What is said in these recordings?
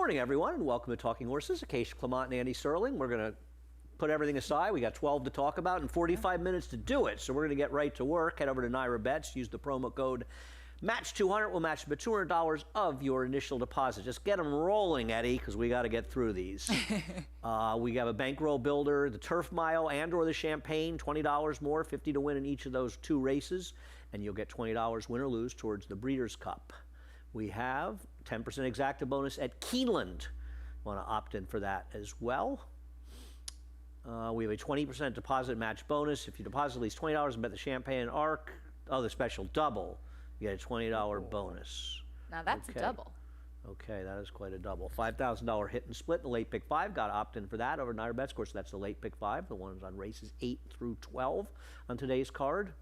morning, everyone, and welcome to Talking Horses. Acacia Clement and Andy Serling. We're going to put everything aside. We got 12 to talk about and 45 minutes to do it. So we're going to get right to work. Head over to Naira Bets. Use the promo code MATCH200. We'll match the $200 of your initial deposit. Just get them rolling, Eddie, because we got to get through these. We have a bankroll builder, the Turf Mile and or the Champagne, $20 more, 50 to win in each of those two races. And you'll get $20 win or lose towards the Breeders' Cup. We have 10% exacta bonus at Keeneland. Want to opt in for that as well. We have a 20% deposit match bonus. If you deposit at least $20 and bet the Champagne and Arc, the special double, you get a $20 bonus. Now that's a double. Okay, that is quite a double. $5,000 hit and split in the late pick 5. Got to opt in for that over Naira Bets. Of course, that's the late pick 5. The ones on races 8 through 12 on today's card.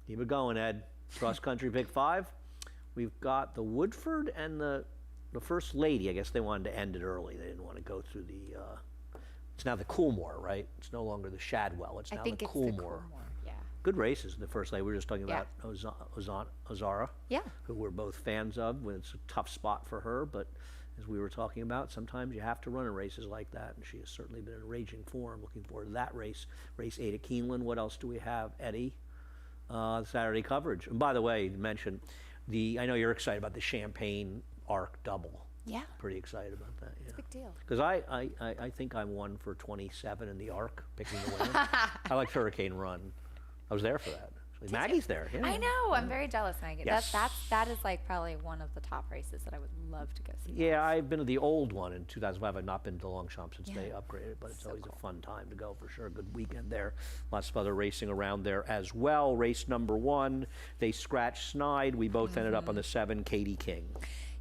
Keep it going, Ed. Cross country pick 5. We've got the Woodford and the First Lady. I guess they wanted to end it early. They didn't want to go through the, it's now the Coolmore, right? It's no longer the Shadwell. It's now the Coolmore. Yeah. Good races, the First Lady. We were just talking about Ozara, who we're both fans of. It's a tough spot for her, but as we were talking about, sometimes you have to run in races like that, and she has certainly been in raging form. Looking forward to that race. Race 8 at Keeneland. What else do we have, Eddie? Saturday coverage. And by the way, you mentioned I know you're excited about the Champagne Arc double. Yeah. Pretty excited about that. Yeah. It's a big deal. Because I think I'm 1 for 27 in the Arc, picking the winner. I like Hurricane Run. I was there for that. Maggie's there. Yeah. I know. I'm very jealous, Maggie. Yes. That is like probably one of the top races that I would love to go see. Yeah, I've been to the old one in 2005. I've not been to Longchamp since they upgraded, but it's always a fun time to go for sure. Good weekend there. Lots of other racing around there as well. Race number 1, they scratched Snide. We both ended up on the 7, Katie King.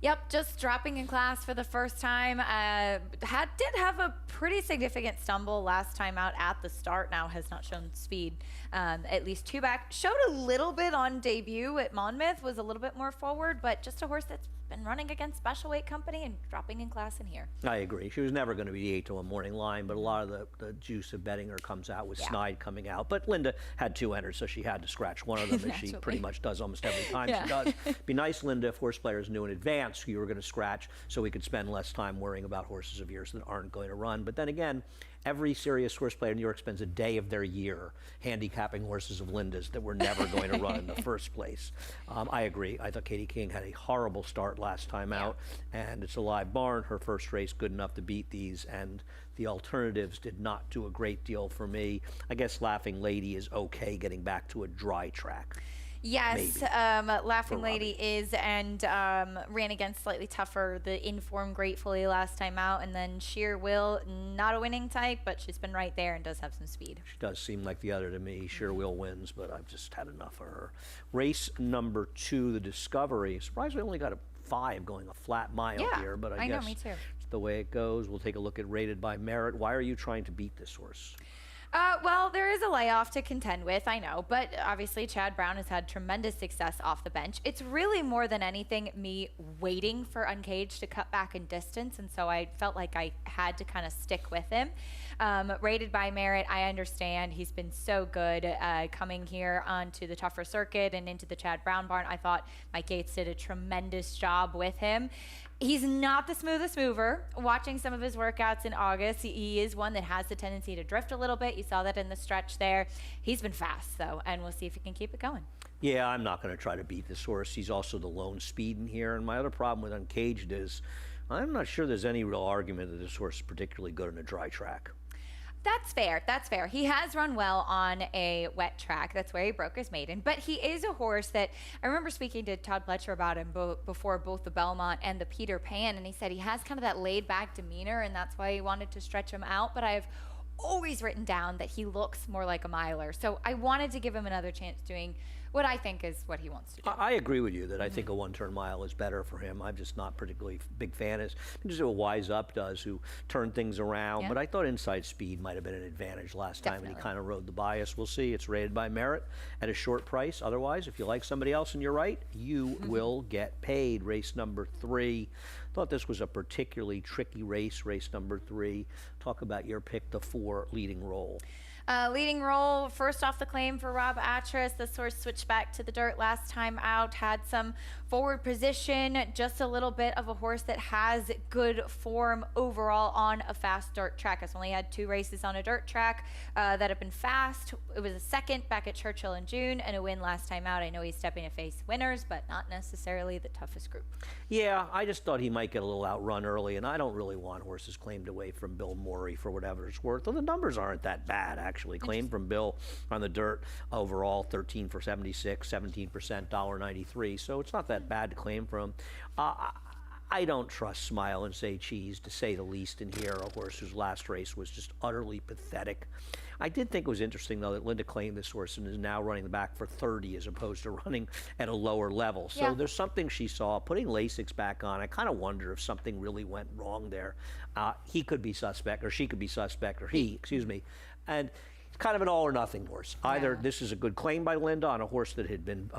Yep, just dropping in class for the first time. Did have a pretty significant stumble last time out at the start. Now has not shown speed, at least 2 back. Showed a little bit on debut at Monmouth, was a little bit more forward, but just a horse that's been running against Special Weight Company and dropping in class in here. I agree. She was never going to be the 8 to 1 morning line, but a lot of the juice of betting her comes out with Snide coming out. But Linda had 2 enters, so she had to scratch one of them, as she pretty much does almost every time she does. Be nice, Linda, if horse players knew in advance who you were going to scratch, so we could spend less time worrying about horses of yours that aren't going to run. But then again, every serious horse player in New York spends a day of their year handicapping horses of Linda's that were never going to run in the first place. I agree. I thought Katie King had a horrible start last time out, and it's a live barn. Her first race good enough to beat these, and the alternatives did not do a great deal for me. I guess Laughing Lady is okay getting back to a dry track. Yes, Laughing Lady is, and ran against slightly tougher, the Inform Gratefully last time out, and then Sheer Will, not a winning type, but she's been right there and does have some speed. She does seem like the other to me. Sheer Will wins, but I've just had enough of her. Race number 2, the Discovery. Surprised we only got a 5 going a flat mile here, but I guess know, me too. It's the way it goes. We'll take a look at Rated by Merit. Why are you trying to beat this horse? Well, there is a layoff to contend with, I know, but obviously Chad Brown has had tremendous success off the bench. It's really more than anything me waiting for Uncaged to cut back in distance, and so I felt like I had to kind of stick with him. Rated by Merit, I understand he's been so good coming here onto the tougher circuit and into the Chad Brown barn. I thought Mike Gates did a tremendous job with him. He's not the smoothest mover. Watching some of his workouts in August, he is one that has the tendency to drift a little bit. You saw that in the stretch there. He's been fast, though, and we'll see if he can keep it going. Yeah, I'm not going to try to beat this horse. He's also the lone speed in here. And my other problem with Uncaged is I'm not sure there's any real argument that this horse is particularly good on a dry track. That's fair. That's fair. He has run well on a wet track. That's where he broke his maiden. But he is a horse that I remember speaking to Todd Pletcher about him before both the Belmont and the Peter Pan, and he said he has kind of that laid-back demeanor, and that's why he wanted to stretch him out. But I've always written down that he looks more like a miler. So I wanted to give him another chance doing what I think is what he wants to do. I agree with you that I think a 1-turn mile is better for him. I'm just not particularly big fan. It's just what Wise Up does, who turned things around. But I thought inside speed might have been an advantage last time, and he kind of rode the bias. We'll see. It's Rated by Merit at a short price. Otherwise, if you like somebody else and you're right, you will get paid. Race number 3. Thought this was a particularly tricky race, race number 3. Talk about your pick, the 4 leading role. Leading role, first off the claim for Rob Atras. This horse switched back to the dirt last time out, had some forward position, just a little bit of a horse that has good form overall on a fast dirt track. Has only had 2 races on a dirt track that have been fast. It was a second back at Churchill in June and a win last time out. I know he's stepping to face winners, but not necessarily the toughest group. Yeah, I just thought he might get a little outrun early, and I don't really want horses claimed away from Bill Morey for whatever it's worth. Though the numbers aren't that bad, actually. Claimed from Bill on the dirt overall, 13 for 76, 17%, $1.93. So it's not that bad to claim from. I don't trust Smile and Say Cheese, to say the least, in here, a horse whose last race was just utterly pathetic. I did think it was interesting, though, that Linda claimed this horse and is now running the back for 30 as opposed to running at a lower level. So Yeah. there's something she saw. Putting Lasix back on, I kind of wonder if something really went wrong there. He could be suspect, or she could be suspect, or he, excuse me. And it's kind of an all or nothing horse. Either this is a good claim by Linda on a horse that had been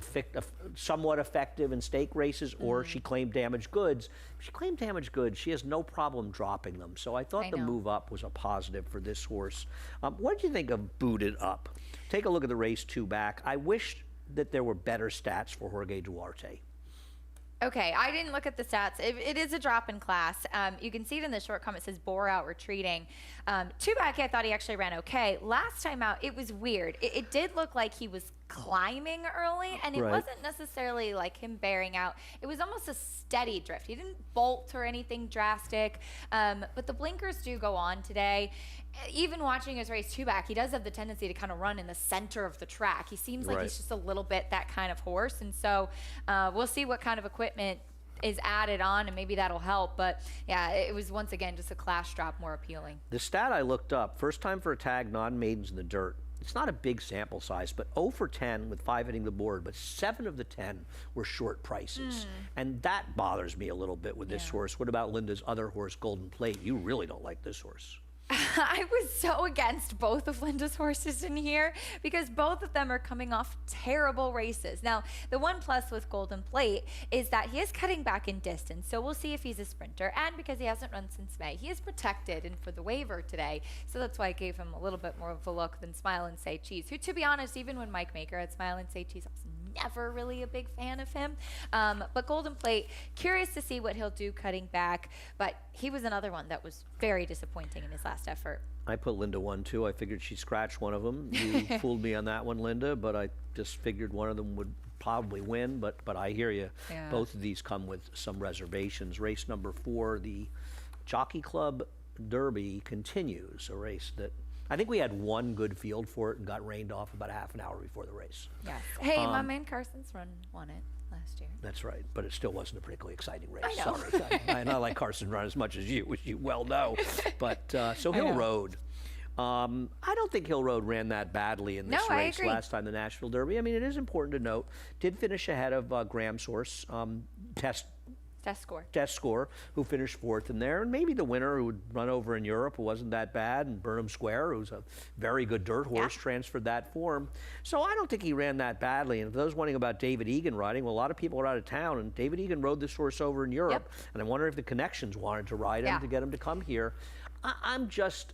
somewhat effective in stake races, or she claimed damaged goods. If she claimed damaged goods, she has no problem dropping them. So I thought the move up was a positive for this horse. What did you think of Booted Up? Take a look at the race 2 back. I wish that there were better stats for Jorge Duarte. Okay, I didn't look at the stats. It is a drop in class. You can see it in the short comment. It says bore out retreating. 2 back, I thought he actually ran okay. Last time out, it was weird. It did look like he was climbing early, and it wasn't necessarily like him bearing out. It was almost a steady drift. He didn't bolt or anything drastic, but the blinkers do go on today. Even watching his race 2 back, he does have the tendency to kind of run in the center of the track. He seems like he's just a little bit that kind of horse, and so we'll see what kind of equipment is added on, and maybe that'll help. But yeah, it was once again just a class drop, more appealing. The stat I looked up, first time for a tag, non-maidens in the dirt. It's not a big sample size, but 0 for 10 with 5 hitting the board, but 7 of the 10 were short prices. And that bothers me a little bit with this horse. What about Linda's other horse, Golden Plate? You really don't like this horse. I was so against both of Linda's horses in here because both of them are coming off terrible races. Now, the one plus with Golden Plate is that he is cutting back in distance, so we'll see if he's a sprinter. And because he hasn't run since May, he is protected and for the waiver today. So that's why I gave him a little bit more of a look than Smile and Say Cheese, who, to be honest, even when Mike Maker had Smile and Say Cheese, I was never really a big fan of him. But Golden Plate, curious to see what he'll do cutting back. But he was another one that was very disappointing in his last effort. I put Linda 1, too. I figured she'd scratch one of them. You fooled me on that one, Linda, but I just figured one of them would probably win, but I hear you. Yeah. Both of these come with some reservations. Race number 4, the Jockey Club Derby continues, a race that I think we had one good field for it and got rained off about half an hour before the race. Yes. Hey, my man Carson's won it last year. That's right, but it still wasn't a particularly exciting race. I know. Sorry. I like Carson Run as much as you well know. But so Hill Road. I don't think Hill Road ran that badly in this No, I race agree. last time, the Nashville Derby. I mean, it is important to note, did finish ahead of Graham's horse, Test Score, who finished 4th in there, and maybe the winner who would run over in Europe, who wasn't that bad, and Burnham Square, who's a very good dirt horse, transferred that form. So I don't think he ran that badly. And for those wondering about David Egan riding, well, a lot of people are out of town, and David Egan rode this horse over in Europe, and I wonder if the connections wanted to ride him to get him to come here. I'm just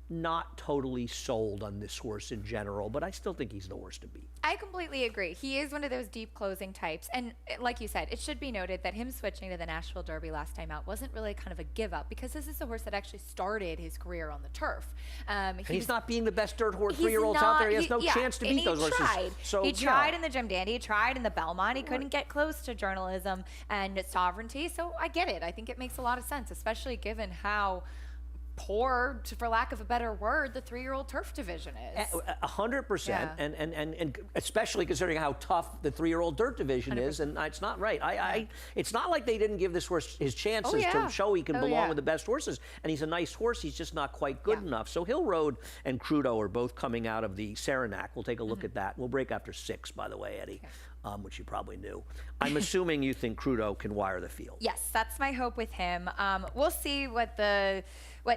not totally sold on this horse in general, but I still think he's the horse to beat. I completely agree. He is one of those deep closing types. And like you said, it should be noted that him switching to the Nashville Derby last time out wasn't really kind of a give up because this is a horse that actually started his career on the turf. He's not being the best dirt horse He's 3-year-olds out there. He has no chance to and beat those horses. Tried. So he tried in the Jim Dandy, he tried in the Belmont. He couldn't get close to journalism and sovereignty. So I get it. I think it makes a lot of sense, especially given how poor, for lack of a better word, the 3-year-old turf division is. 100%, and especially considering how tough the 3-year-old dirt division is, and it's not right. It's not like they didn't give this horse his chances to show he can belong with the best horses, and he's a nice horse. He's just not quite good enough. So Hill Road and Crudo are both coming out of the Saranac. We'll take a look at that. We'll break after 6, by the way, Eddie. Which you probably knew. I'm assuming you think Crudo can wire the field. Yes, that's my hope with him. We'll see what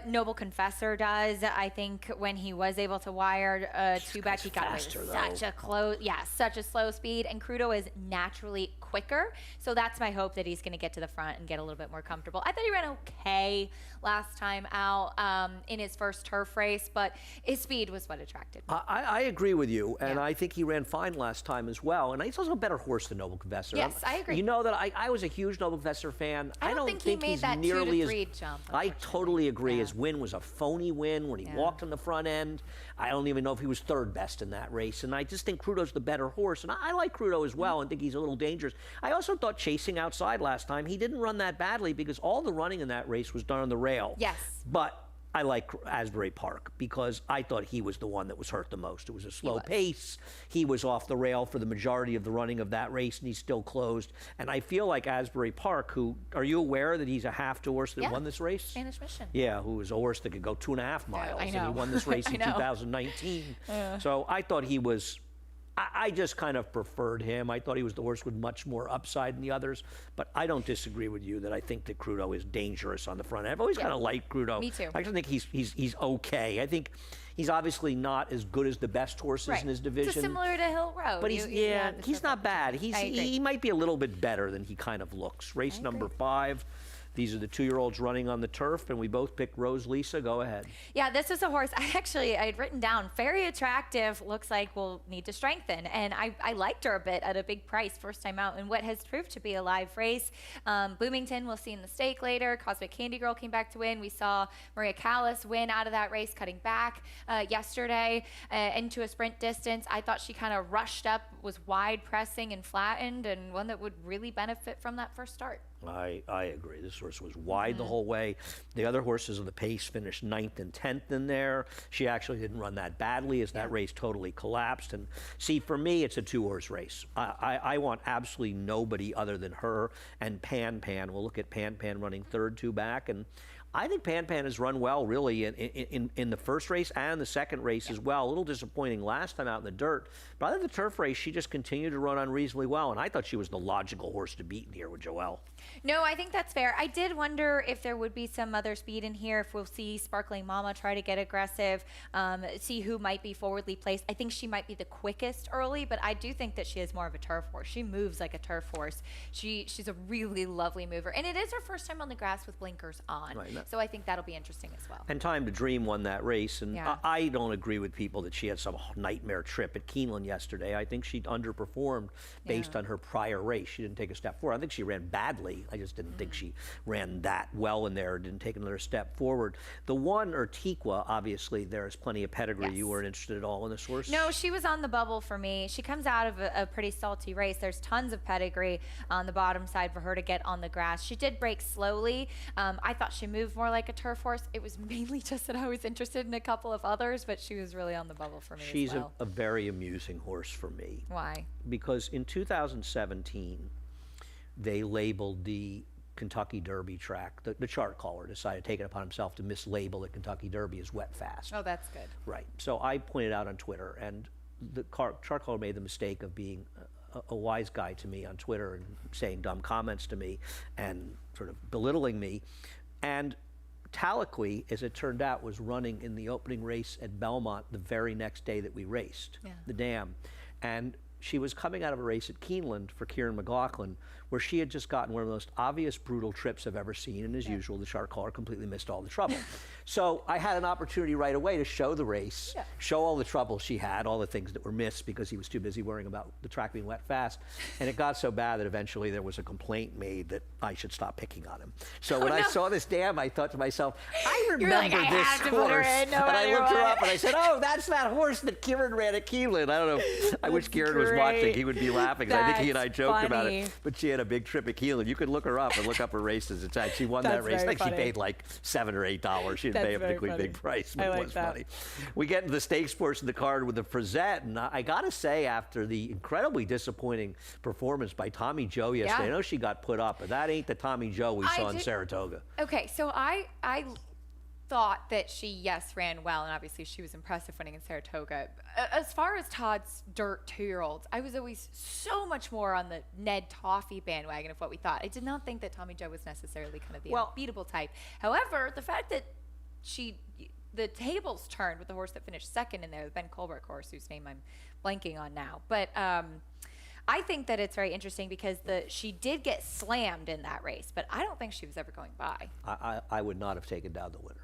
Noble Confessor does. I think when he was able to wire 2 back, he got away with such a slow speed, and Crudo is naturally quicker. So that's my hope that he's going to get to the front and get a little bit more comfortable. I thought he ran okay last time out in his first turf race, but his speed was what attracted me. I agree with you, and Yeah. I think he ran fine last time as well. And he's also a better horse than Noble Confessor. Yes, I agree. You know that I was a huge Noble Confessor fan. I don't think he made he's that 2 to nearly 3 as. jump, I unfortunately. totally agree. Yeah. His win was a phony win when he Yeah. walked on the front end. I don't even know if he was third best in that race. And I just think Crudo's the better horse. And I like Crudo as well and think he's a little dangerous. I also thought chasing outside last time, he didn't run that badly because all the running in that race was done on the rail. Yes. But I like Asbury Park because I thought he was the one that was hurt the most. It was a slow was. pace. He was off the rail for the majority of the running of that race, and he's still closed. And I feel like Asbury Park, who, are you aware that he's a half to horse that Yeah. won this race? Spanish Mission. Yeah, who was a horse that could go 2.5 miles. I And he know. won this race I in know. 2019. So I thought he was. I just kind of preferred him. I thought he was the horse with much more upside than the others. But I don't disagree with you that I think that Crudo is dangerous on the front end. I've always kind of liked Crudo. Me too. I actually think he's okay. I think he's obviously not as good as the best horses Right. in his division. It's similar to Hill Road. But he's he's not bad. I agree. He might be a little bit better than he kind of looks. Race number 5. These are the 2-year-olds running on the turf, and we both picked Rose Lisa. Go ahead. Yeah, this is a horse I had written down. Very attractive. Looks like we'll need to strengthen. And I liked her a bit at a big price first time out in what has proved to be a live race. Bloomington, we'll see in the stake later. Cosmic Candy Girl came back to win. We saw Maria Callas win out of that race, cutting back yesterday into a sprint distance. I thought she kind of rushed up, was wide pressing and flattened, and one that would really benefit from that first start. I agree. This horse was wide the whole way. The other horses of the pace finished 9th and 10th in there. She actually didn't run that badly as that race totally collapsed. And see, for me, it's a 2-horse race. I want absolutely nobody other than her and Pan Pan. We'll look at Pan Pan running third, 2 back. And I think Pan Pan has run well, really, in the first race and the second race as well. A little disappointing last time out in the dirt. But other than the turf race, she just continued to run unreasonably well. And I thought she was the logical horse to beat in here with Joelle. No, I think that's fair. I did wonder if there would be some other speed in here, if we'll see Sparkling Mama try to get aggressive, see who might be forwardly placed. I think she might be the quickest early, but I do think that she is more of a turf horse. She moves like a turf horse. She's a really lovely mover. And it is her first time on the grass with blinkers on. Right. So I think that'll be interesting as well. And Time to Dream won that race. And Yeah. I don't agree with people that she had some nightmare trip at Keeneland yesterday. I think she underperformed based on her prior race. She didn't take a step forward. I think she ran badly. I just didn't think she ran that well in there, didn't take another step forward. The one, Urtiqua, obviously, there is plenty of pedigree. Yes. You weren't interested at all in this horse? No, she was on the bubble for me. She comes out of a pretty salty race. There's tons of pedigree on the bottom side for her to get on the grass. She did break slowly. I thought she moved more like a turf horse. It was mainly just that I was interested in a couple of others, but she was really on the bubble for me She's as well. a very amusing horse for me. Why? Because in 2017, they labeled the Kentucky Derby track, the chart caller decided to take it upon himself to mislabel the Kentucky Derby as Wet Fast. Oh, that's good. Right. So I pointed out on Twitter, and the chart caller made the mistake of being a wise guy to me on Twitter and saying dumb comments to me and sort of belittling me. And Tahlequah, as it turned out, was running in the opening race at Belmont the very next day that we raced, the dam. And she was coming out of a race at Keeneland for Kieran McLaughlin, where she had just gotten one of the most obvious brutal trips I've ever seen, and as usual, the chart caller completely missed all the trouble. So I had an opportunity right away to show the race, show all the trouble she had, all the things that were missed because he was too busy worrying about the track being wet fast. And it got so bad that eventually there was a complaint made that I should stop picking on him. So when I saw this dam, I thought to myself, I remember like, I this have to put her horse. in no And I matter looked her what. up and I said, oh, that's that horse that Kieran ran at Keeneland. I don't know. I wish Kieran was watching. great. He would be laughing. 'Cause I think he and I That's joked about funny. it. But she had a big trip at Keeneland. You could look her up and look up her races. It's like she won that That's race. I very think she funny. paid like $7 or $8. She didn't That's pay a very particularly big funny. price, but I it like was that. funny. We get into the stakes portion of the card with the Frazette, and I got to say, after the incredibly disappointing performance by Tommy Joe yesterday, I know she got put up, but that ain't the Tommy Joe we saw in Saratoga. Okay, so I thought that she, yes, ran well, and obviously she was impressive winning in Saratoga. As far as Todd's dirt 2-year-olds, I was always so much more on the Ned Toffee bandwagon of what we thought. I did not think that Tommy Joe was necessarily kind of the unbeatable type. However, the fact that the tables turned with the horse that finished second in there, the Ben Colbert horse, whose name I'm blanking on now. But I think that it's very interesting because she did get slammed in that race, but I don't think she was ever going by. I would not have taken down the winner.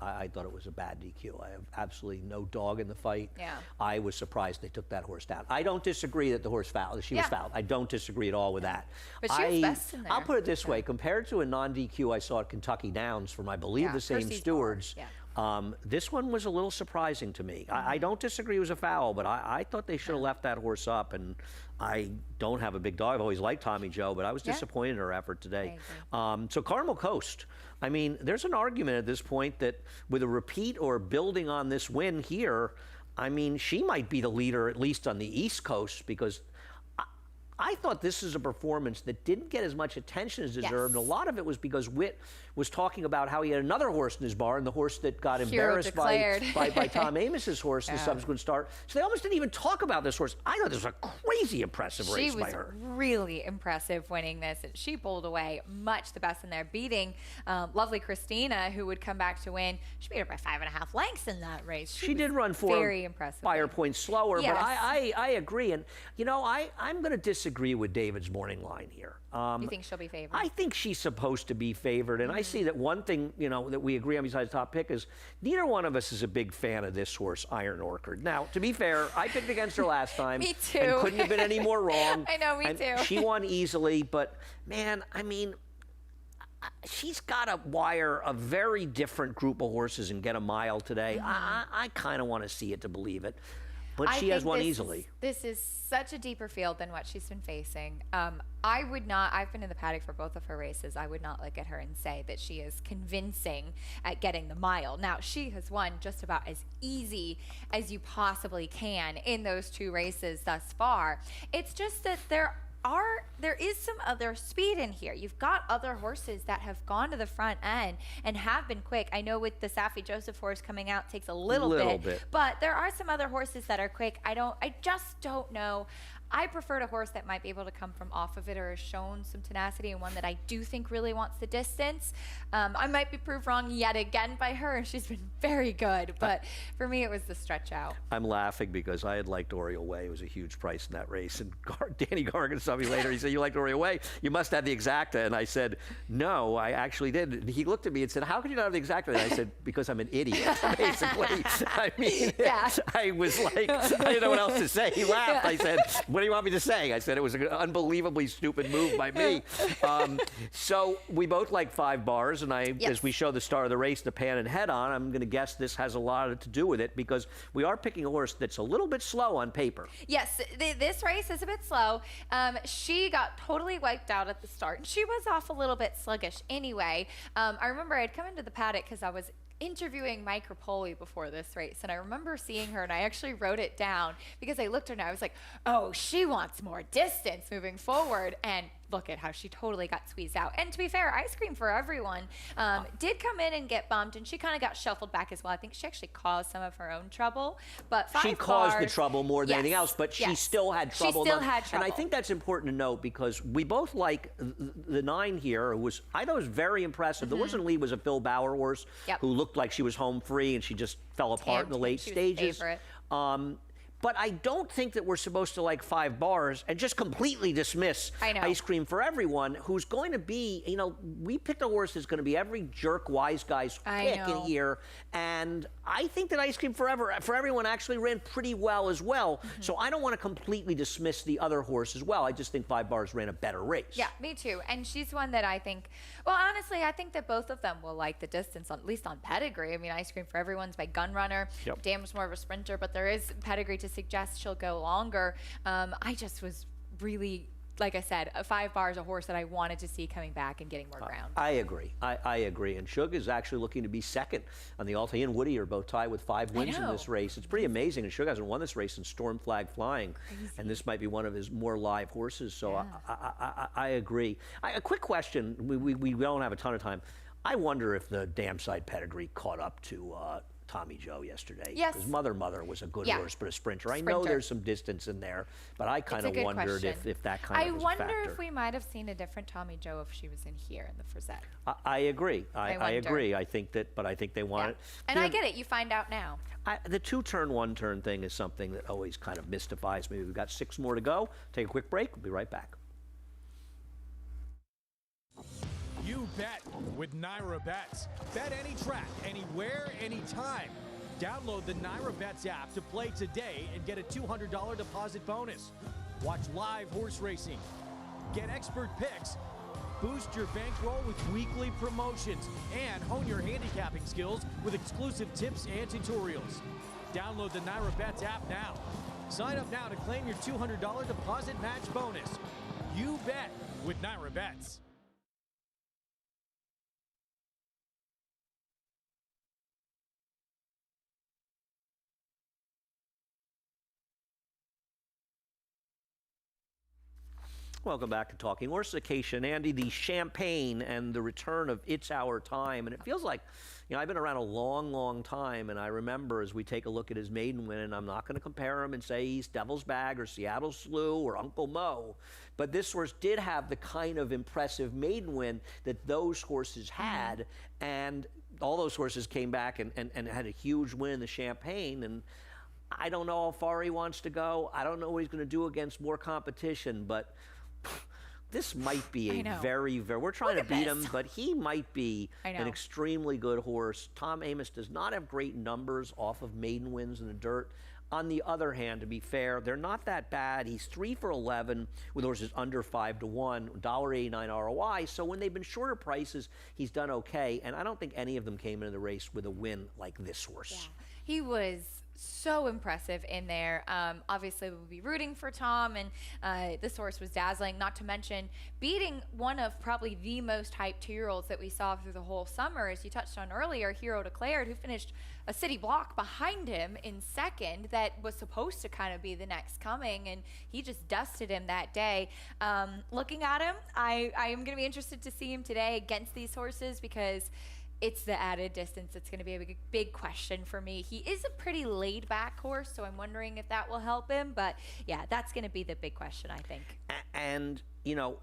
I thought it was a bad DQ. I have absolutely no dog in the fight. Yeah. I was surprised they took that horse down. I don't disagree that the horse fouled. She was fouled. I don't disagree at all with that. But she was best in there. I'll put it this way. Compared to a non-DQ I saw at Kentucky Downs from, I believe, the same Percy's stewards, Bar. this one was a little surprising to me. I don't disagree it was a foul, but I thought they should have left that horse up. And I don't have a big dog. I've always liked Tommy Joe, but I was disappointed in her effort today. So Carmel Coast. I mean, there's an argument at this point that with a repeat or building on this win here, I mean, she might be the leader, at least on the East Coast, because I thought this is a performance that didn't get as much attention as deserved. And a lot of it was because Witt was talking about how he had another horse in his barn, the horse that got embarrassed by Tom Amos's horse in the subsequent start. So they almost didn't even talk about this horse. I thought this was a crazy impressive race by her. She was really impressive winning this. And she bowled away much the best in there, beating lovely Christina, who would come back to win. She beat her by 5.5 lengths in that race. She did run 4 very impressive fire points slower, Yes. but I agree. And, you know, I'm going to disagree with David's morning line here. You think she'll be favored? I think she's supposed to be favored, and I see that one thing, you know, that we agree on besides top pick is neither one of us is a big fan of this horse, Iron Orchard. Now, to be fair, I picked against her last time. Me too. And couldn't have been any more wrong. I know, me too. She won easily, but man, I mean, she's got to wire a very different group of horses and get a mile today. I kind of want to see it to believe it. But she has won easily. This is such a deeper field than what she's been facing. I would not, I've been in the paddock for both of her races. I would not look at her and say that she is convincing at getting the mile. Now, she has won just about as easy as you possibly can in those 2 races thus far. It's just that there is some other speed in here. You've got other horses that have gone to the front end and have been quick. I know with the Saffie Joseph horse coming out takes a little bit, but there are some other horses that are quick. I just don't know. I preferred a horse that might be able to come from off of it or has shown some tenacity, and one that I do think really wants the distance. I might be proved wrong yet again by her, and she's been very good, but for me it was the stretch out. I'm laughing because I had liked Oriole Way. It was a huge price in that race, and Danny Gargan saw me later. He said, "You liked Oriole Way? You must have the exacta." And I said, "No, I actually did." And he looked at me and said, "How could you not have the exacta?" And I said, "Because I'm an idiot," basically. I mean, I was like, I didn't know what else to say. He laughed. I said, "What do you want me to say?" I said it was an unbelievably stupid move by me. So we both like 5 bars, and as we show the star of the race, the pan and head on, I'm going to guess this has a lot to do with it because we are picking a horse that's a little bit slow on paper. Yes, this race is a bit slow. She got totally wiped out at the start. She was off a little bit sluggish anyway. I remember I'd come into the paddock because I was interviewing Mike Rapoli before this race, and I remember seeing her, and I actually wrote it down because I looked at her and I was like, oh, she wants more distance moving forward, and look at how she totally got squeezed out. And to be fair, Ice Cream for Everyone did come in and get bumped, and she kind of got shuffled back as well. I think she actually caused some of her own trouble, but 5 she caused the trouble more than anything else, but she still had trouble. She still had trouble. And I think that's important to note because we both like the 9 here, who I thought was very impressive. The horse in the lead was a Phil Bauer horse who looked like she was home free, and she just fell apart in the late stages. But I don't think that we're supposed to like 5 bars and just completely dismiss Ice Cream for Everyone, who's going to be, you know, we picked a horse that's going to be every jerk wise guy's pick in here. And I think that Ice Cream for Everyone actually ran pretty well as well. So I don't want to completely dismiss the other horse as well. I just think 5 bars ran a better race. Yeah, me too. And she's one that I think, well, honestly, I think that both of them will like the distance, at least on pedigree. I mean, Ice Cream for Everyone's by Gun Runner. Dan was more of a sprinter, but there is pedigree to suggest she'll go longer. I just was really, like I said, 5 bars, a horse that I wanted to see coming back and getting more ground. I agree. I agree. And Shug is actually looking to be second on the Alta. He and Woody are both tied with 5 wins in this race. It's pretty amazing. And Shug hasn't won this race since Storm Flag Flying. Crazy. And this might be one of his more live horses. So I agree. A quick question. We don't have a ton of time. I wonder if the Dam Side pedigree caught up to Tommy Joe yesterday. Yes. Because Mother was a good horse, but a sprinter. I know there's some distance in there, but I kind of wondered if that kind of was a factor. I wonder if we might have seen a different Tommy Joe if she was in here in the Frizette. I agree. I agree. I think that, but I think they want it. And I get it. You find out now. The 2-turn, 1-turn thing is something that always kind of mystifies me. We've got 6 more to go. Take a quick break. We'll be right back. You bet with Naira Bets. Bet any track, anywhere, anytime. Download the Naira Bets app to play today and get a $200 deposit bonus. Watch live horse racing. Get expert picks. Boost your bankroll with weekly promotions and hone your handicapping skills with exclusive tips and tutorials. Download the Naira Bets app now. Sign up now to claim your $200 deposit match bonus. You bet with Naira Bets. Welcome back to Talking Horses. Acacia and Andy, the Champagne and the return of It's Our Time. And it feels like, I've been around a long, long time, and I remember as we take a look at his maiden win, and I'm not going to compare him and say he's Devil's Bag or Seattle Slew or Uncle Mo, but this horse did have the kind of impressive maiden win that those horses had, and all those horses came back and had a huge win in the Champagne, and I don't know how far he wants to go. I don't know what he's going to do against more competition, but this might be a very, we're trying to beat him, but he might be an extremely good horse. Tom Amoss does not have great numbers off of maiden wins in the dirt. On the other hand, to be fair, they're not that bad. He's 3 for 11 with horses under 5 to 1, $1.89 ROI. So when they've been shorter prices, he's done okay. And I don't think any of them came into the race with a win like this horse. Yeah. He was so impressive in there. Obviously, we'll be rooting for Tom, and this horse was dazzling, not to mention beating one of probably the most hyped 2-year-olds that we saw through the whole summer. As you touched on earlier, Hero Declared, who finished a city block behind him in second, that was supposed to kind of be the next coming, and he just dusted him that day. Looking at him, I am going to be interested to see him today against these horses, because it's the added distance that's going to be a big question for me. He is a pretty laid-back horse, so I'm wondering if that will help him. But, yeah, that's going to be the big question, I think. And,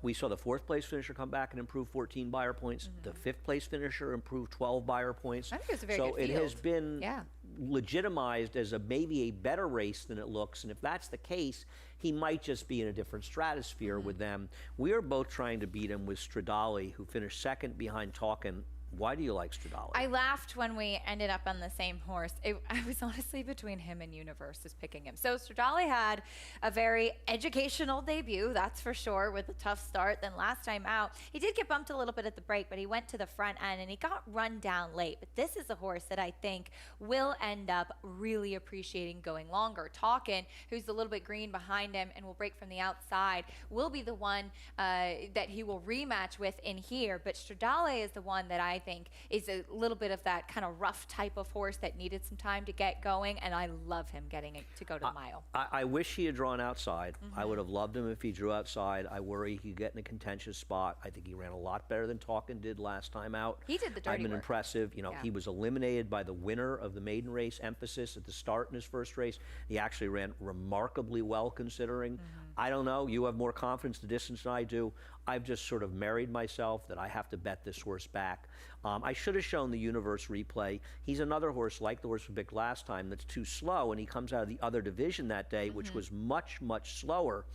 we saw the 4th-place finisher come back and improve 14 buyer points. The 5th-place finisher improved 12 buyer points. I think it was a very good field. So it has been yeah. legitimized as maybe a better race than it looks. And if that's the case, he might just be in a different stratosphere with them. We are both trying to beat him with Stradale, who finished second behind Talkin. Why do you like Stradale? I laughed when we ended up on the same horse. I was honestly between him and Universe as picking him. So Stradale had a very educational debut, that's for sure, with a tough start. Then last time out, he did get bumped a little bit at the break, but he went to the front end and he got run down late. But this is a horse that I think will end up really appreciating going longer. Talkin, who's a little bit green behind him and will break from the outside, will be the one that he will rematch with in here. But Stradale is the one that I think is a little bit of that kind of rough type of horse that needed some time to get going, and I love him getting it to go to the mile. I wish he had drawn outside. I would have loved him if he drew outside. I worry he'd get in a contentious spot. I think he ran a lot better than Talkin did last time out. He did the dirty I've been work. impressive. He was eliminated by the winner of the maiden race, Emphasis, at the start in his first race. He actually ran remarkably well considering. I don't know. You have more confidence in the distance than I do. I've just sort of married myself that I have to bet this horse back. I should have shown the Universe replay. He's another horse like the horse we picked last time that's too slow, and he comes out of the other division that day, which was much, much slower.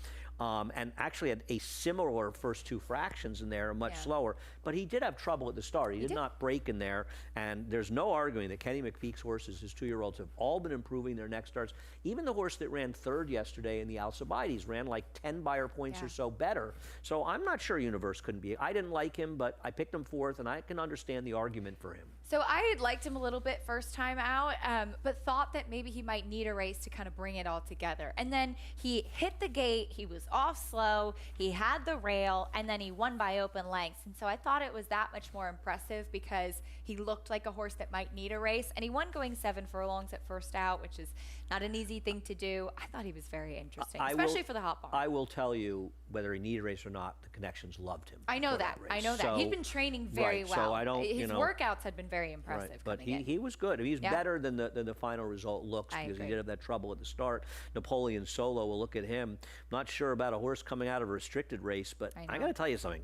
And actually had a similar first 2 fractions in there, much slower. But he did have trouble at the start. He did not break in there. And there's no arguing that Kenny McPeek's horses, his 2-year-olds, have all been improving their next starts. Even the horse that ran 3rd yesterday in the Alcibiades ran like 10 buyer points or so better. So I'm not sure Universe couldn't be. I didn't like him, but I picked him 4th, and I can understand the argument for him. So I had liked him a little bit first time out, but thought that maybe he might need a race to kind of bring it all together. And then he hit the gate, he was off slow, he had the rail, and then he won by open lengths. And so I thought it was that much more impressive because he looked like a horse that might need a race. And he won going 7 furlongs at first out, which is not an easy thing to do. I thought he was very interesting, especially for the hot bar. I will tell you, whether he needed a race or not, the connections loved him. I know that. I know that. So, He'd been training very well. So I don't, his workouts had been very impressive. Right, but he was good. He was better than the final result looks because he did have that trouble at the start. Napoleon Solo, we'll look at him. Not sure about a horse coming out of a restricted race, but I got to tell you something.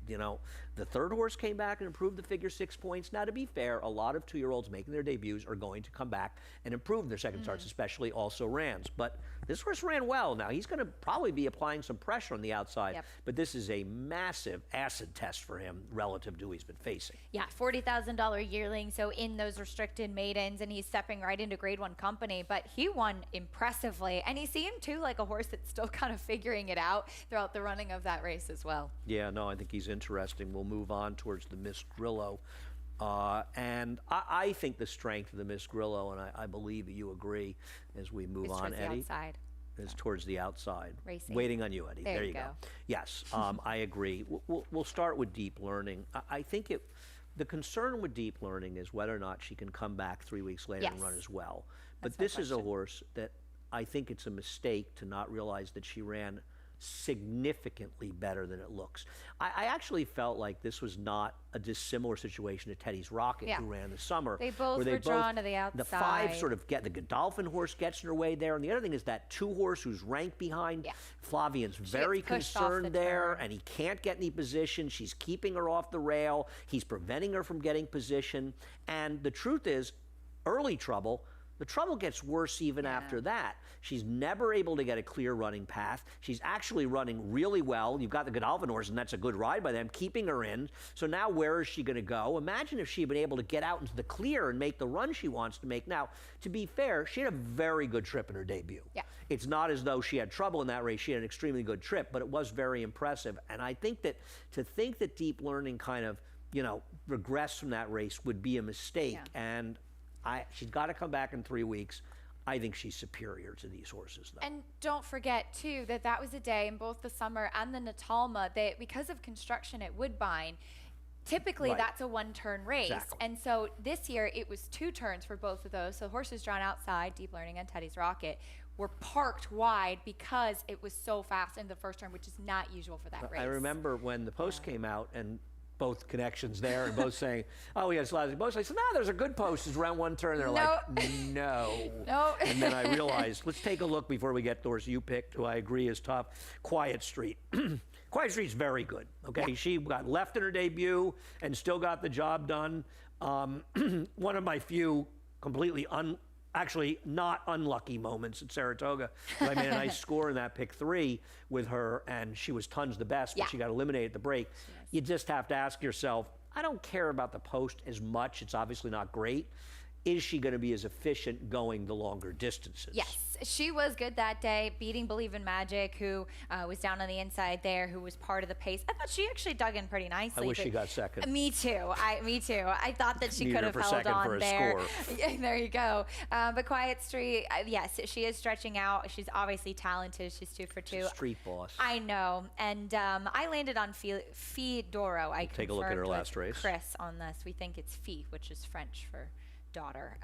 you know, the third horse came back and improved the figure 6 points. Now, to be fair, a lot of 2-year-olds making their debuts are going to come back and improve their second starts, especially also Rans. But this horse ran well. Now, he's going to probably be applying some pressure on the outside, Yep. but this is a massive acid test for him relative to who he's been facing. Yeah, $40,000 yearling, so in those restricted maidens, and he's stepping right into Grade 1 company, but he won impressively, and he seemed, too, like a horse that's still kind of figuring it out throughout the running of that race as well. Yeah, no, I think he's interesting. We'll move on towards the Miss Grillo. And I think the strength of the Miss Grillo, and I believe you agree as we move It's on, towards the Eddie, outside. is towards the outside. Racing. Waiting on you, Eddie. There you you go. go. Yes, I agree. We'll start with Deep Learning. I think the concern with Deep Learning is whether or not she can come back 3 weeks later and Yes. run as well. But That's my this is a question. horse that I think it's a mistake to not realize that she ran significantly better than it looks. I actually felt like this was not a dissimilar situation to Teddy's Rocket, Yeah. who ran this summer. They both where were drawn to the The 5 outside. sort of get the Godolphin horse gets in her way there, and the other thing is that 2 horse who's ranked behind. Yeah. Flavian's very pushed off concerned the there, turn. and he can't get any position. She's keeping her off the rail. He's preventing her from getting position. And the truth is, early trouble. The trouble gets worse even after that. She's never able to get a clear running path. She's actually running really well. You've got the Godolphin horse, and that's a good ride by them, keeping her in. So now where is she going to go? Imagine if she had been able to get out into the clear and make the run she wants to make. Now, to be fair, she had a very good trip in her debut. Yeah. It's not as though she had trouble in that race. She had an extremely good trip, but it was very impressive. And I think that to think that Deep Learning kind of, regressed from that race would be a mistake. Yeah. And she's got to come back in 3 weeks. I think she's superior to these horses, though. And don't forget, too, that was a day in both the Summer and the Natalma that, because of construction at Woodbine, typically Right. that's a one-turn race. Exactly. And so this year it was 2 turns for both of those. So horses drawn outside, Deep Learning and Teddy's Rocket, were parked wide because it was so fast in the first turn, which is not usual for that race. I remember when the post came out and both connections there and both saying, oh, we had Slavic post. I said, no, there's a good post. It's around one turn. They're like, no. No. And then I realized, let's take a look before we get to the horse you picked, who I agree is tough, Quiet Street. Quiet Street's very good, okay? Yeah. She got left in her debut and still got the job done. One of my few completely actually not unlucky moments at Saratoga. I made a nice score in that pick 3 with her, and she was tons the best, but Yeah. she got eliminated at the break. You just have to ask yourself, I don't care about the post as much. It's obviously not great. Is she going to be as efficient going the longer distances? Yes, she was good that day, beating Believe in Magic, who was down on the inside there, who was part of the pace. I thought she actually dug in pretty nicely. I wish but- she got second. Me too. Me too. I thought that she Needed could her have for held second on for a there. score. Yeah, there you go. But Quiet Street, yes, she is stretching out. She's obviously talented. She's 2 for 2. Street boss. I know, and I landed on Fidoro. I Take a look at her confirmed last with race. Chris on this. We think it's Fee, which is French for daughter.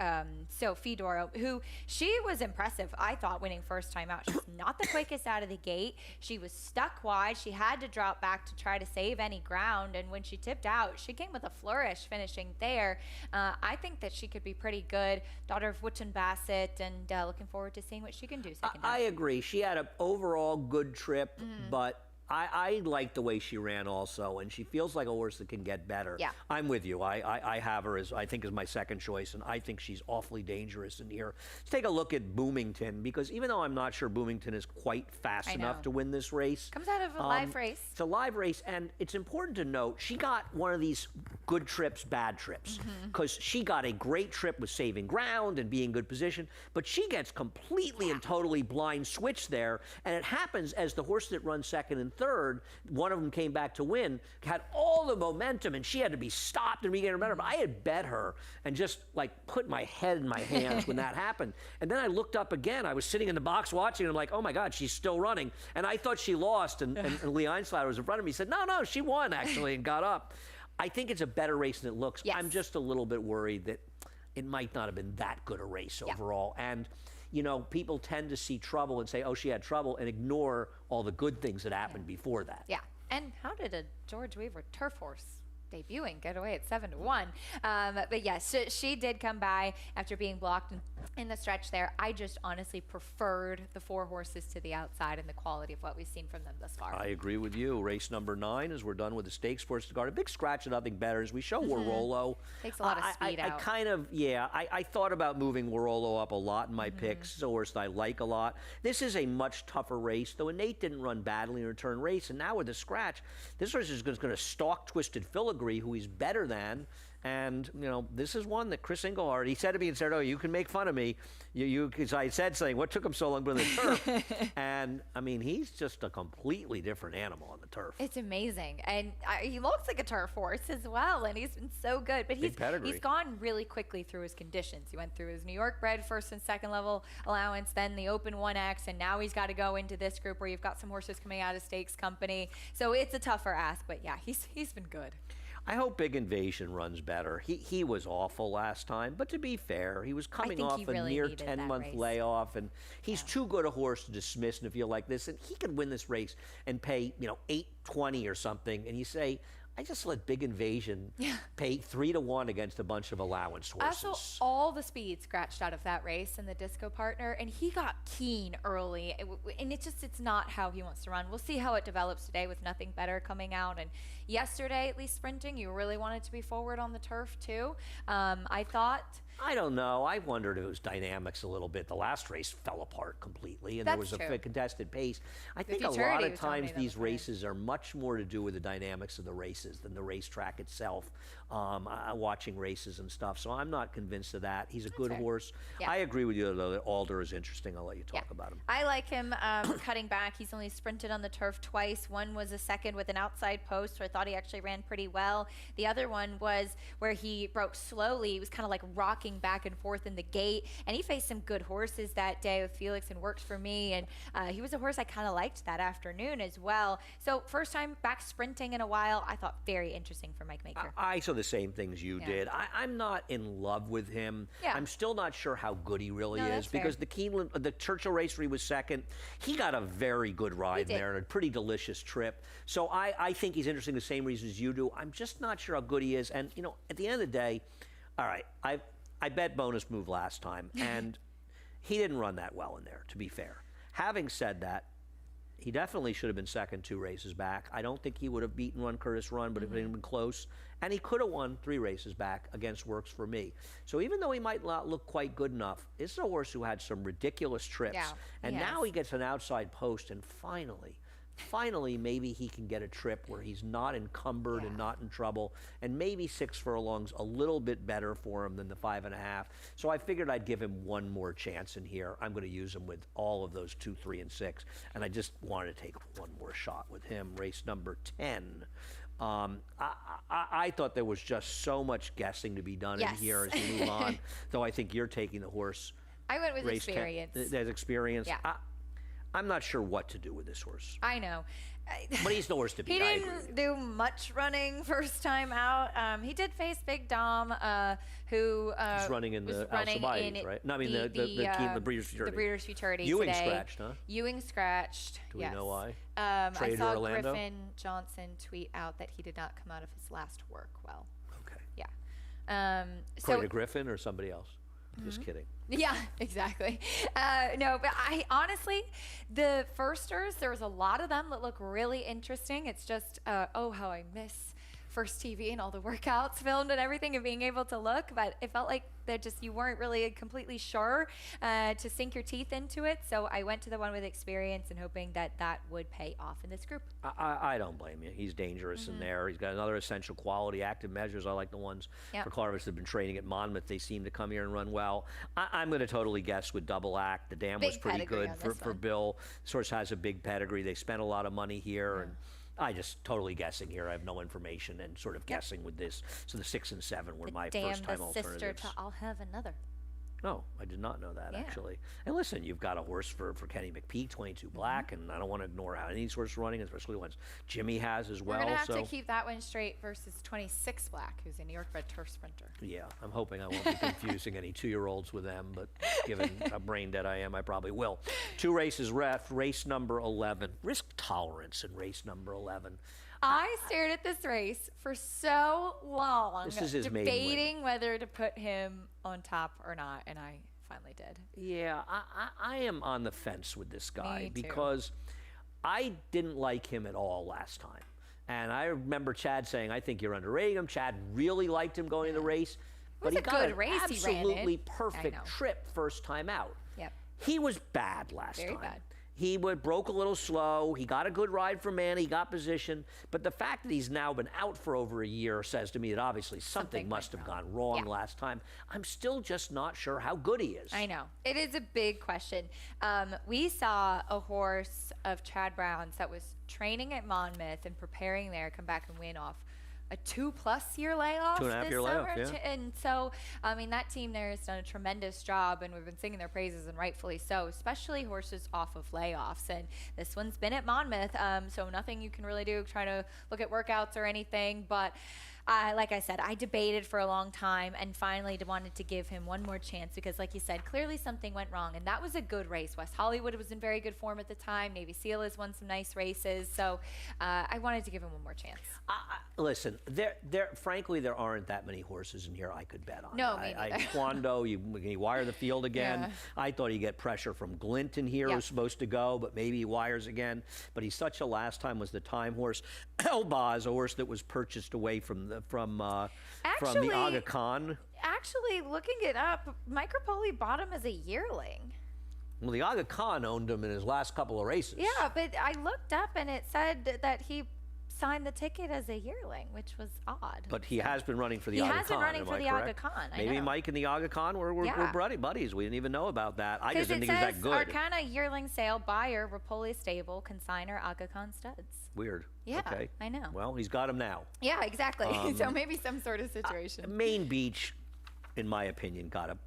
So Fidoro, who she was impressive, I thought, winning first time out. She's not the quickest out of the gate. She was stuck wide. She had to drop back to try to save any ground, and when she tipped out, she came with a flourish, finishing there. I think that she could be pretty good. Daughter of Wooten Bassett, and looking forward to seeing what she can do second I half. agree. She had an overall good trip, but I like the way she ran also, and she feels like a horse that can get better. Yeah. I'm with you. I have her as, I think, as my second choice, and I think she's awfully dangerous in here. Let's take a look at Boomington, because even though I'm not sure Boomington is quite fast I enough know. to win this race. Comes out of a live race. It's a live race, and it's important to note she got one of these good trips, bad trips, because she got a great trip with saving ground and being in good position, but she gets completely and totally blind switched there, and it happens as the horse that runs second and third, one of them came back to win, had all the momentum, and she had to be stopped and regain her momentum. I had bet her and just like put my head in my hands when that happened, and then I looked up again. I was sitting in the box watching, and I'm like, oh my God, she's still running, and I thought she lost, and Lee Einslader was in front of me. He said, no, she won actually, and got up. I think it's a better race than it looks. Yes. I'm just a little bit worried that it might not have been that good a race Yeah. overall. And, people tend to see trouble and say, oh, she had trouble, and ignore all the good things that happened before that. Yeah. And how did a George Weaver turf horse debuting, get away at 7-1. But yes, she did come by after being blocked in the stretch there. I just honestly preferred the 4 horses to the outside and the quality of what we've seen from them thus far. I agree with you. Race number 9, as we're done with the stakes for Stuttgart. A big scratch and nothing better. As we show Warolo. Takes a lot of speed I out. kind of, I thought about moving Warolo up a lot in my picks. It's a horse that I like a lot. This is a much tougher race, though. And Nate didn't run badly in return race. And now with the scratch, this horse is going to stalk Twisted Filigree, who he's better than. And, you know, this is one that Chris Engelhard, he said to me and said, oh, you can make fun of me. Because I said something, what took him so long to the turf? And, I mean, he's just a completely different animal on the turf. It's amazing. And he looks like a turf horse as well. And he's been so good. But Big pedigree. he's gone really quickly through his conditions. He went through his New York bred first and second level allowance, then the Open 1X, and now he's got to go into this group where you've got some horses coming out of Stakes Company. So it's a tougher ask. But, yeah, he's been good. I hope Big Invasion runs better. He was awful last time, but to be fair, he was coming think off he a really near needed that 10-month race. layoff, and he's too good a horse to dismiss in a field like this. And he could win this race and pay, $820 or something, and you say, I just let Big Invasion pay 3-1 against a bunch of allowance horses. Also, all the speed scratched out of that race and the disco partner, and he got keen early, and it's not how he wants to run. We'll see how it develops today with nothing better coming out. And yesterday, at least sprinting, you really wanted to be forward on the turf too. I thought. I don't know. I wondered if it was dynamics a little bit. The last race fell apart completely, and there was That's a true. contested pace. I think a futurity lot of was times dominating these the front. races are much more to do with the dynamics of the races than the racetrack itself. Watching races and stuff, so I'm not convinced of that. He's a good fair. horse. Yeah. I agree with you, though, that Alder is interesting. I'll let you talk about him. I like him cutting back. He's only sprinted on the turf twice. One was a second with an outside post, so I thought he actually ran pretty well. The other one was where he broke slowly. He was kind of like rocking back and forth in the gate, and he faced some good horses that day with Felix and Works for Me, and he was a horse I kind of liked that afternoon as well. So first time back sprinting in a while. I thought very interesting for Mike Maker. I saw the same things you did. I'm not in love with him. Yeah. I'm still not sure how good he really No, is that's fair. because the Churchill race where he was second, he got a very good ride did. there and a pretty delicious trip. So I think he's interesting the same reasons you do. I'm just not sure how good he is. And, at the end of the day, all right, I bet bonus move last time, and he didn't run that well in there, to be fair. Having said that, he definitely should have been second 2 races back. I don't think he would have beaten Run Curtis Run, but it would have been close. And he could have won 3 races back against Works for Me. So even though he might not look quite good enough, this is a horse who had some ridiculous trips. Yeah, and he now has. he gets an outside post, and finally, maybe he can get a trip where he's not encumbered and not in trouble. And maybe 6 furlongs a little bit better for him than the 5.5. So I figured I'd give him one more chance in here. I'm going to use him with all of those 2, 3, and 6. And I just wanted to take one more shot with him. Race number 10. I thought there was just so much guessing to be done in Yes. here as we move on. Though I think you're taking the horse. I went with Race 10. experience. There's experience. Yeah. I'm not sure what to do with this horse. I know. But he's the horse to beat. He I agree with didn't do much running first time out. He did face Big Dom, who He's running in was the running Alcibiades, in right? No, I mean the Breeders' Futurity. The Breeders' Futurity Ewing today. scratched, huh? Ewing scratched. Do we yes. know why? I Traded saw Orlando? Griffin Johnson tweet out that he did not come out of his last work well. Okay. Yeah. According So to Griffin or somebody else? Just kidding. yeah, exactly. No, but I honestly, the firsters, there was a lot of them that look really interesting. It's just, how I miss First TV and all the workouts filmed and everything and being able to look. But it felt like you weren't really completely sure to sink your teeth into it. So I went to the one with experience and hoping that would pay off in this group. I don't blame you. He's dangerous in there. He's got another essential quality, active measures. I like the ones Yep. for Clarvis that have been training at Monmouth. They seem to come here and run well. I'm going to totally guess with Double Act. The dam was Big pretty pedigree good on for this one. Bill. This horse has a big pedigree. They spent a lot of money here. And I just totally guessing here. I have no information and sort of guessing with this. So the 6 and 7 were my Damn, first time the alternatives. sister to I'll Have Another. No, I did not know that, Yeah. actually. And listen, you've got a horse for Kenny McPeak, 22 Black, and I don't want to ignore how any of these horses are running, especially the ones Jimmy has as well. We're going to have so, to keep that one straight versus 26 Black, who's a New York bred turf sprinter. yeah, I'm hoping I won't be confusing any 2-year-olds with them, but given how brain dead I am, I probably will. 2 races left. Race number 11. Risk tolerance in race number 11. I stared at this race for so long, This is his maiden win. debating whether to put him on top or not, and I finally did. Yeah, I am on the fence with this guy Me too. because I didn't like him at all last time. And I remember Chad saying, I think you're underrating him. Chad really liked him going in the race. But was he a got good an race he ran absolutely in. I perfect know. trip first time out. Yep. He was bad last Very time. bad. He broke a little slow. He got a good ride from Manny. He got position. But the fact that he's now been out for over a year says to me that obviously something Something must went have wrong. gone wrong Yeah. last time. I'm still just not sure how good he is. I know. It is a big question. We saw a horse of Chad Brown's that was training at Monmouth and preparing there come back and win off a 2+ year layoff 2.5 this year layoff, summer. yeah. And so, I mean, that team there has done a tremendous job, and we've been singing their praises, and rightfully so, especially horses off of layoffs. And this one's been at Monmouth, so nothing you can really do trying to look at workouts or anything. But like I said, I debated for a long time and finally wanted to give him one more chance because, like you said, clearly something went wrong. And that was a good race. West Hollywood was in very good form at the time. Navy Seal has won some nice races. So I wanted to give him one more chance. Listen, frankly, there aren't that many horses in here I could bet on. No, me neither. Quando, you wire the field again. Yeah. I thought he'd get pressure from Glint in here, Yeah. who's supposed to go, but maybe he wires again. But he's such a last time was the time horse. Elbaz, a horse that was purchased away from the Actually- Aga Khan. Actually, looking it up, Mike Rapoli bought him as a yearling. Well, the Aga Khan owned him in his last couple of races. Yeah, but I looked up and it said that he signed the ticket as a yearling, which was odd. But he has been running for the He Aga has been Khan. running am for I the Aga correct? Khan, I Maybe know. Mike and the Aga Khan were Yeah. buddies. We didn't even know about that. I just Because didn't it think he was says that good. Arcana yearling sale buyer, Rapoli stable, consigner, Aga Khan studs. Weird. Yeah, Okay. I know. Well, he's got him now. Yeah, exactly. So maybe some sort of situation. Main Beach, in my opinion, got a.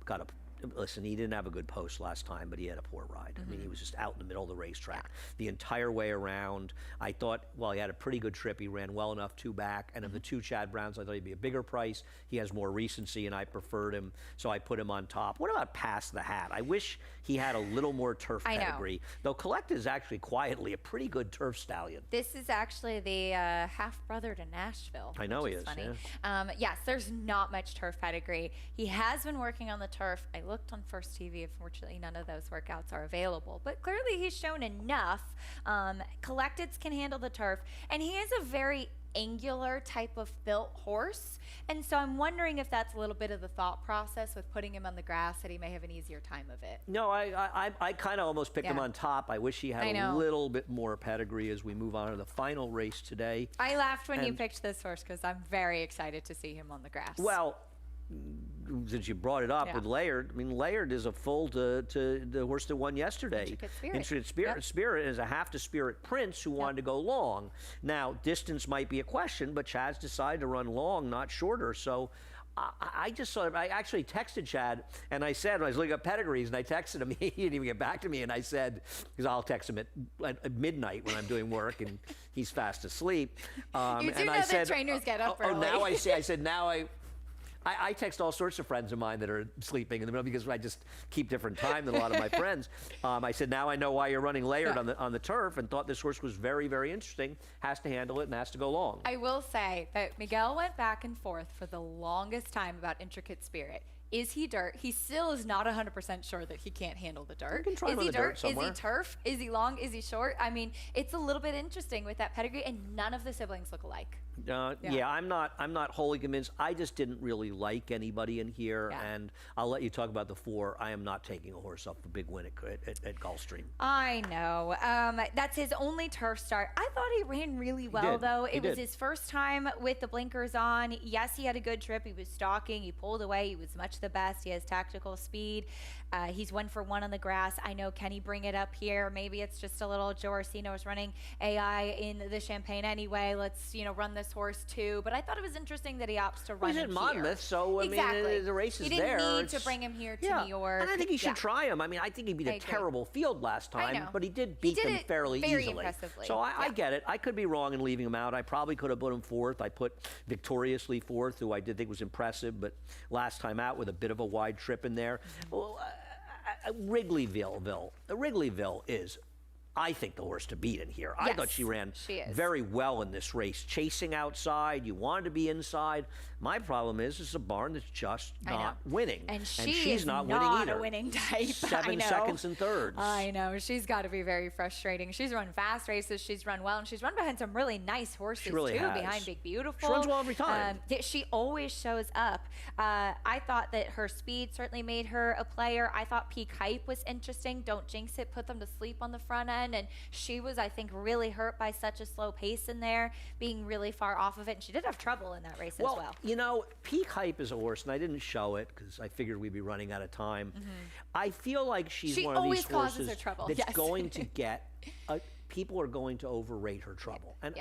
Listen, he didn't have a good post last time, but he had a poor ride. I mean, he was just out in the middle of the racetrack the entire way around. I thought, well, he had a pretty good trip. He ran well enough two back. And of the two Chad Browns, I thought he'd be a bigger price. He has more recency, and I preferred him, so I put him on top. What about Pass the Hat? I wish he had a little more turf I know. pedigree. Though Collect is actually quietly a pretty good turf stallion. This is actually the half brother to Nashville. I know which he is, Funny. Yes, there's not much turf pedigree. He has been working on the turf. I looked on First TV. Unfortunately, none of those workouts are available. But clearly, he's shown enough. Collecteds can handle the turf, and he is a very angular type of built horse. And so I'm wondering if that's a little bit of the thought process with putting him on the grass, that he may have an easier time of it. No, I kind of almost picked him Yeah. on top. I wish he had I a know. little bit more pedigree as we move on to the final race today. I laughed when you And- picked this horse because I'm very excited to see him on the grass. Well, since you brought it up Yeah. with Laird, I mean, Laird is a full to the horse that won yesterday. Intricate Spirit. Intricate Spirit. Yep. Spirit is a half to Spirit Prince who wanted to go long. Now, distance might be a question, but Chad's decided to run long, not shorter. So I just saw, I actually texted Chad, and I said, when I was looking up pedigrees, and I texted him, he didn't even get back to me, and I said, because I'll text him at midnight when I'm doing work, and he's fast asleep. You do and know I that said, trainers get up oh, now early. I said, now I text all sorts of friends of mine that are sleeping in the middle because I just keep different time than a lot of my friends. I said, now I know why you're running Laird Yeah. on the turf, and thought this horse was very, very interesting. Has to handle it and has to go long. I will say that Miguel went back and forth for the longest time about Intricate Spirit. Is he dirt? He still is not 100% sure that he can't handle the dirt. can try Is him on he the dirt dirt? Is he somewhere. turf? Is he long? Is he short? I mean, it's a little bit interesting with that pedigree, and none of the siblings look alike. Yeah, I'm not wholly convinced. I just didn't really like anybody in here, Yeah. and I'll let you talk about the four. I am not taking a horse off the big win at Gulfstream. I know. That's his only turf start. I thought he ran really well, did. though. He It was did. his first time with the blinkers on. Yes, he had a good trip. He was stalking. He pulled away. He was much the best. He has tactical speed. He's 1 for 1 on the grass. I know. Can he bring it up here? Maybe it's just a little Joe Orsino is running AI in the Champagne anyway. Let's run this horse too. But I thought it was interesting that he opts to run He's him at Monmouth, here. so I Exactly. mean the race is He didn't there. need to It's- bring him here to yeah. New York. And I think he should Yeah. try him. I mean, I think he beat I a agree. terrible field last I time, know. but he did He beat did them it fairly very easily. impressively. So I Yeah. get it. I could be wrong in leaving him out. I probably could have put him fourth. I put Victoriously fourth, who I did think was impressive, but last time out with a bit of a wide trip in there. Mm-hmm. Well, Wrigleyville is I think the horse to beat in here. I thought she Yes, ran she is. very well in this race, chasing outside. You wanted to be inside. My problem is, it's a barn that's just I know. not winning. And she's is not not winning either. a winning type. I 7 know. seconds and thirds. I know. She's got to be very frustrating. She's run fast races. She's run well. And she's run behind some really nice horses, really too, has. behind Big Beautiful. She runs well every time. Yeah, she always shows up. I thought that her speed certainly made her a player. I thought Peak Hype was interesting. Don't jinx it. Put them to sleep on the front end. And she was, I think, really hurt by such a slow pace in there, being really far off of it. And she did have trouble in that race as well. You know, Peak Hype is a horse, and I didn't show it because I figured we'd be running out of time. I feel like she's She one of always these causes horses her trouble, that's yes. going to get. People are going to overrate her trouble, and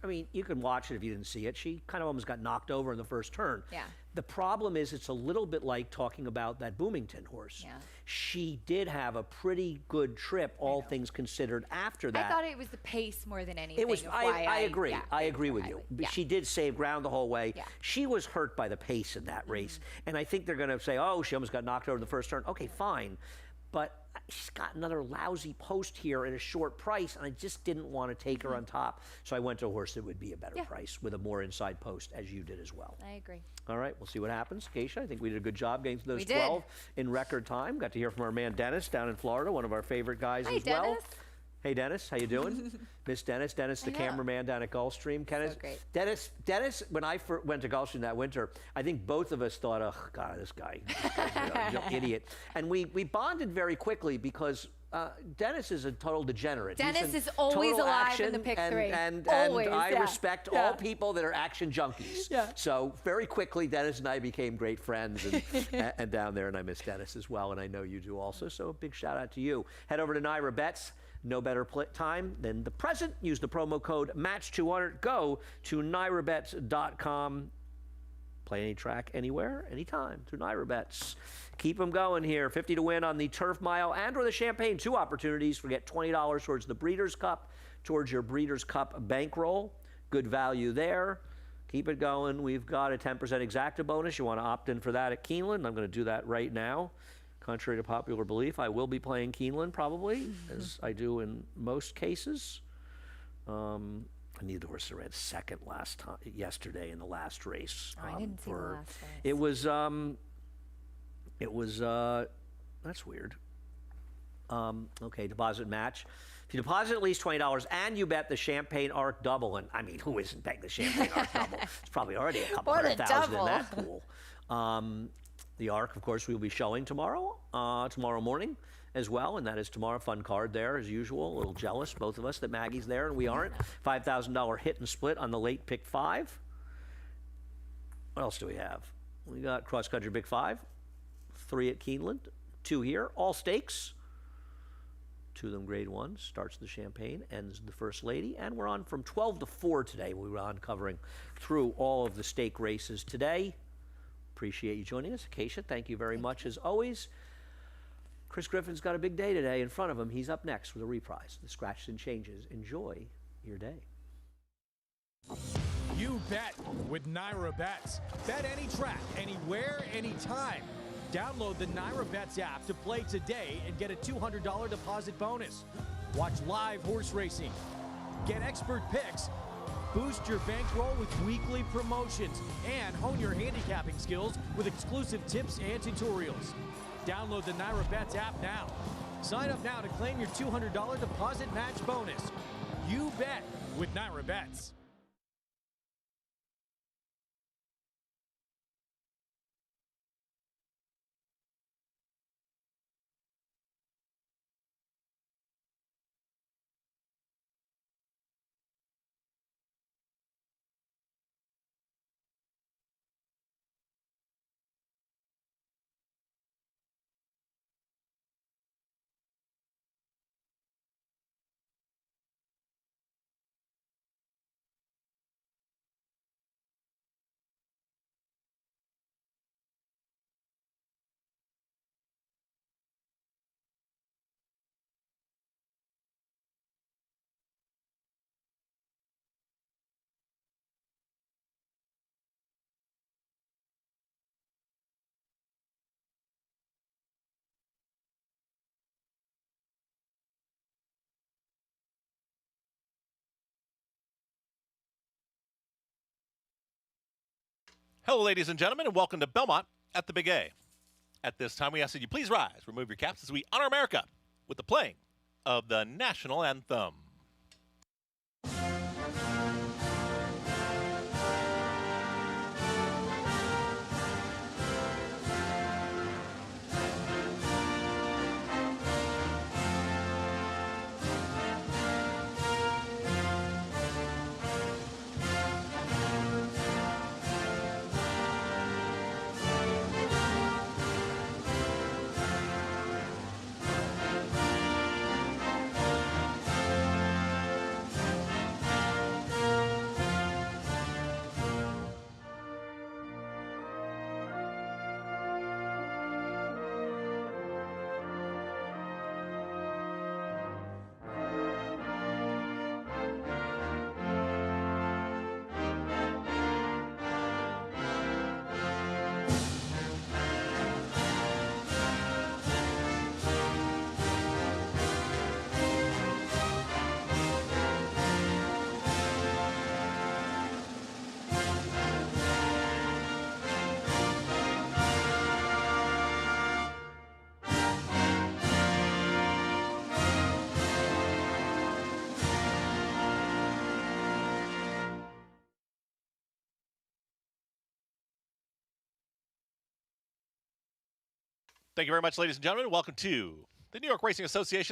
I mean, you can watch it if you didn't see it. She kind of almost got knocked over in the first turn. Yeah. The problem is, it's a little bit like talking about that Bloomington horse. Yeah. She did have a pretty good trip, all things considered. After that, I thought it was the pace more than anything. it was. of I why agree. yeah, I rated agree her with you. highly. But Yeah. she did save ground the whole way. Yeah. She was hurt by the pace in that race, and I think they're going to say, "Oh, she almost got knocked over in the first turn." Okay, fine, but she's got another lousy post here at a short price, and I just didn't want to take her on top. So I went to a horse that would be a better Yeah. price with a more inside post, as you did as well. I agree. All right, we'll see what happens. Keisha, I think we did a good job getting to those We did. 12 in record time. Got to hear from our man Dennis down in Florida, one of our favorite guys Hi, as well. Dennis. Hey, Dennis, how you doing? Miss Dennis, the I know. cameraman down at Gulfstream. great. Dennis, when I went to Gulfstream that winter, I think both of us thought, oh, God, this guy's an idiot. And we bonded very quickly because Dennis is a total degenerate. He's Dennis in is always total alive action, in the pick and, three. And Always, I yeah. respect Yeah. all people that are action junkies. Yeah. So very quickly, Dennis and I became great friends and down there, and I miss Dennis as well, and I know you do also. So a big shout out to you. Head over to Naira Bets. No better time than the present. Use the promo code MATCH200. Go to NairaBets.com. Play any track, anywhere, anytime through Naira Bets. Keep them going here. 50 to win on the Turf Mile and or the Champagne. 2 opportunities. Forget $20 towards the Breeders' Cup, towards your Breeders' Cup bankroll. Good value there. Keep it going. We've got a 10% exacta bonus. You want to opt in for that at Keeneland. I'm going to do that right now. Contrary to popular belief, I will be playing Keeneland probably, as I do in most cases. I need the horse that ran second yesterday in the last race. Oh, I didn't see the last race. It was, that's weird. Okay, deposit match. If you deposit at least $20 and you bet the Champagne Arc double, and I mean, who isn't betting the Champagne Arc double? It's probably already a couple More than $100,000 in double. that pool. The Arc, of course, we will be showing tomorrow morning as well, and that is tomorrow. Fun card there, as usual. A little jealous, both of us, that Maggie's there and we aren't. $5,000 hit and split on the late pick 5. What else do we have? We got cross country big 5, 3 at Keeneland, 2 here, all stakes. 2 of them grade 1, starts the Champagne, ends the First Lady, and we're on from 12 to 4 today. We were on covering through all of the stake races today. Appreciate you joining us. Keisha, thank you very much as always. Chris Griffin's got a big day today in front of him. He's up next with a reprise. The Scratches and Changes. Enjoy your day. You bet with Naira Bets. Bet any track, anywhere, anytime. Download the Naira Bets app to play today and get a $200 deposit bonus. Watch live horse racing. Get expert picks. Boost your bankroll with weekly promotions and hone your handicapping skills with exclusive tips and tutorials. Download the Naira Bets app now. Sign up now to claim your $200 deposit match bonus. You bet with Naira Bets. Hello, ladies and gentlemen, and welcome to Belmont at the Big A. At this time, we ask that you please rise, remove your caps as we honor America with the playing of the national anthem. Thank you very much, ladies and gentlemen. Welcome to the New York Racing Association